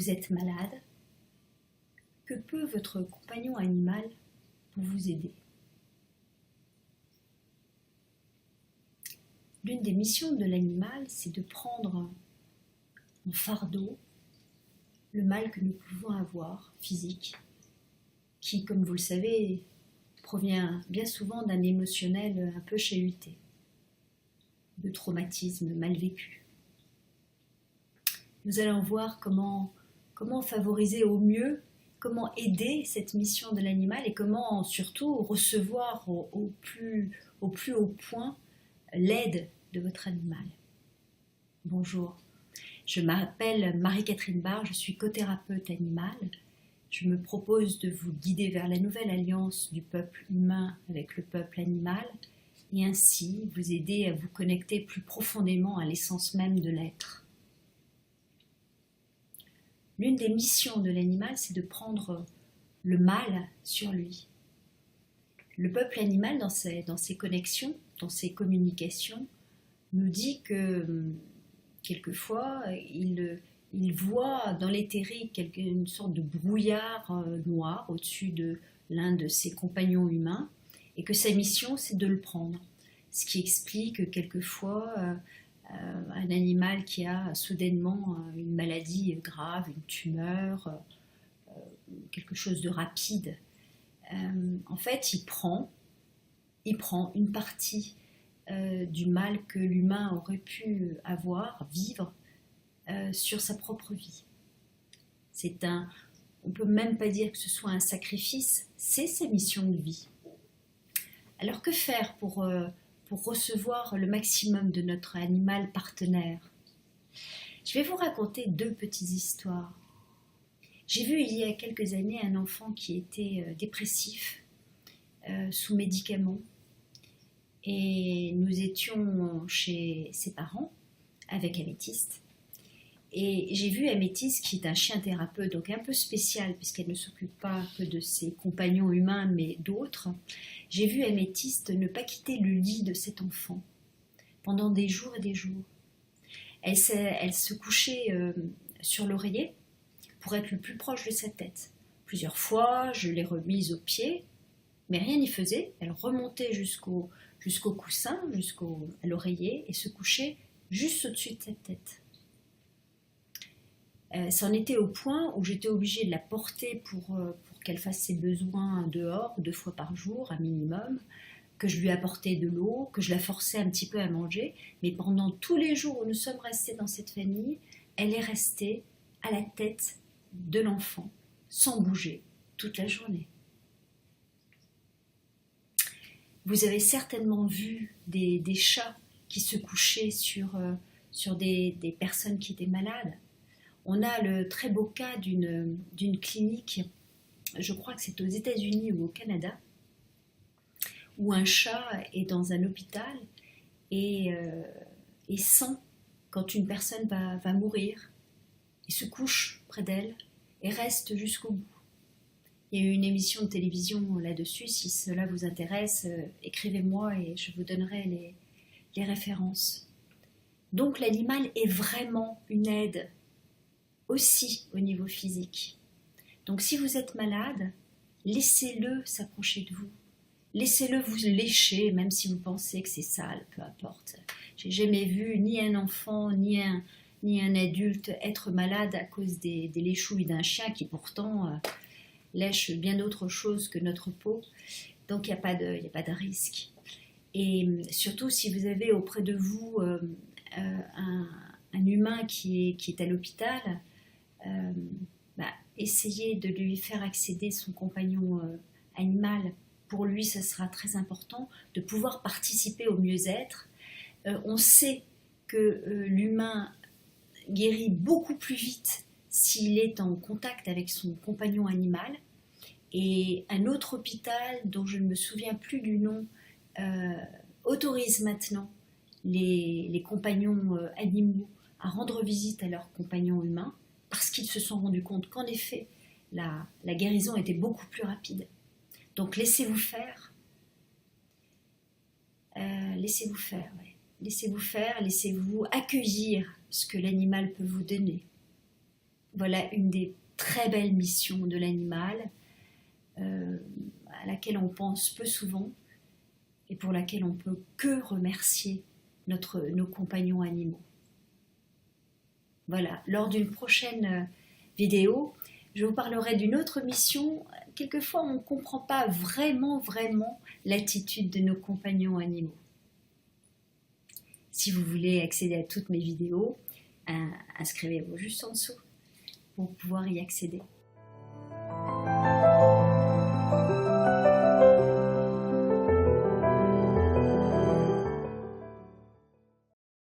vous êtes malade, que peut votre compagnon animal pour vous aider? L'une des missions de l'animal, c'est de prendre en fardeau le mal que nous pouvons avoir, physique, qui, comme vous le savez, provient bien souvent d'un émotionnel un peu chahuté, de traumatismes mal vécus. Nous allons voir comment favoriser au mieux, comment aider cette mission de l'animal et comment surtout recevoir au plus haut point l'aide de votre animal. Bonjour, je m'appelle Marie-Catherine Barre, je suis cothérapeute animale. Je me propose de vous guider vers la nouvelle alliance du peuple humain avec le peuple animal et ainsi vous aider à vous connecter plus profondément à l'essence même de l'être. L'une des missions de l'animal, c'est de prendre le mal sur lui. Le peuple animal, dans ses connexions, dans ses communications, nous dit que quelquefois, il voit dans l'éthérique une sorte de brouillard noir au-dessus de l'un de ses compagnons humains et que sa mission, c'est de le prendre. Ce qui explique que quelquefois, un animal qui a soudainement une maladie grave, une tumeur, quelque chose de rapide, en fait, il prend une partie du mal que l'humain aurait pu vivre sur sa propre vie. On ne peut même pas dire que ce soit un sacrifice, c'est sa mission de vie. Alors que faire pour recevoir le maximum de notre animal partenaire? Je vais vous raconter 2 petites histoires. J'ai vu il y a quelques années un enfant qui était dépressif, sous médicaments, et nous étions chez ses parents avec Améthyste. Et j'ai vu Améthyste, qui est un chien thérapeute, donc un peu spécial, puisqu'elle ne s'occupe pas que de ses compagnons humains, mais d'autres. J'ai vu Améthyste ne pas quitter le lit de cet enfant pendant des jours et des jours. Elle se couchait sur l'oreiller pour être le plus proche de sa tête. Plusieurs fois, je l'ai remise au pied, mais rien n'y faisait. Elle remontait jusqu'au coussin, à l'oreiller, et se couchait juste au-dessus de sa tête. C'en était au point où j'étais obligée de la porter pour qu'elle fasse ses besoins dehors 2 fois par jour, un minimum, que je lui apportais de l'eau, que je la forçais un petit peu à manger. Mais pendant tous les jours où nous sommes restés dans cette famille, elle est restée à la tête de l'enfant, sans bouger, toute la journée. Vous avez certainement vu des chats qui se couchaient sur des personnes qui étaient malades. On a le très beau cas d'une clinique, je crois que c'est aux États-Unis ou au Canada, où un chat est dans un hôpital et sent quand une personne va mourir. Il se couche près d'elle et reste jusqu'au bout. Il y a eu une émission de télévision là-dessus. Si cela vous intéresse, écrivez-moi et je vous donnerai les références. Donc l'animal est vraiment une aide aussi au niveau physique. Donc si vous êtes malade, laissez-le s'approcher de vous. Laissez-le vous lécher, même si vous pensez que c'est sale, peu importe. J'ai jamais vu ni un enfant, ni un adulte être malade à cause des léchouilles d'un chien qui pourtant lèche bien d'autres choses que notre peau. Donc il n'y a pas de risque. Et surtout si vous avez auprès de vous un humain qui est à l'hôpital, essayez de lui faire accéder son compagnon animal. Pour lui, ça sera très important de pouvoir participer au mieux-être. On sait que l'humain guérit beaucoup plus vite s'il est en contact avec son compagnon animal. Et un autre hôpital, dont je ne me souviens plus du nom, autorise maintenant les compagnons animaux à rendre visite à leurs compagnons humains parce qu'ils se sont rendus compte qu'en effet, la guérison était beaucoup plus rapide. Donc laissez-vous faire. Laissez-vous faire, ouais. Laissez-vous faire, laissez-vous accueillir ce que l'animal peut vous donner. Voilà une des très belles missions de l'animal, à laquelle on pense peu souvent et pour laquelle on peut que remercier nos compagnons animaux. Voilà, lors d'une prochaine vidéo, je vous parlerai d'une autre mission. Quelquefois, on ne comprend pas vraiment l'attitude de nos compagnons animaux. Si vous voulez accéder à toutes mes vidéos, inscrivez-vous juste en dessous pour pouvoir y accéder.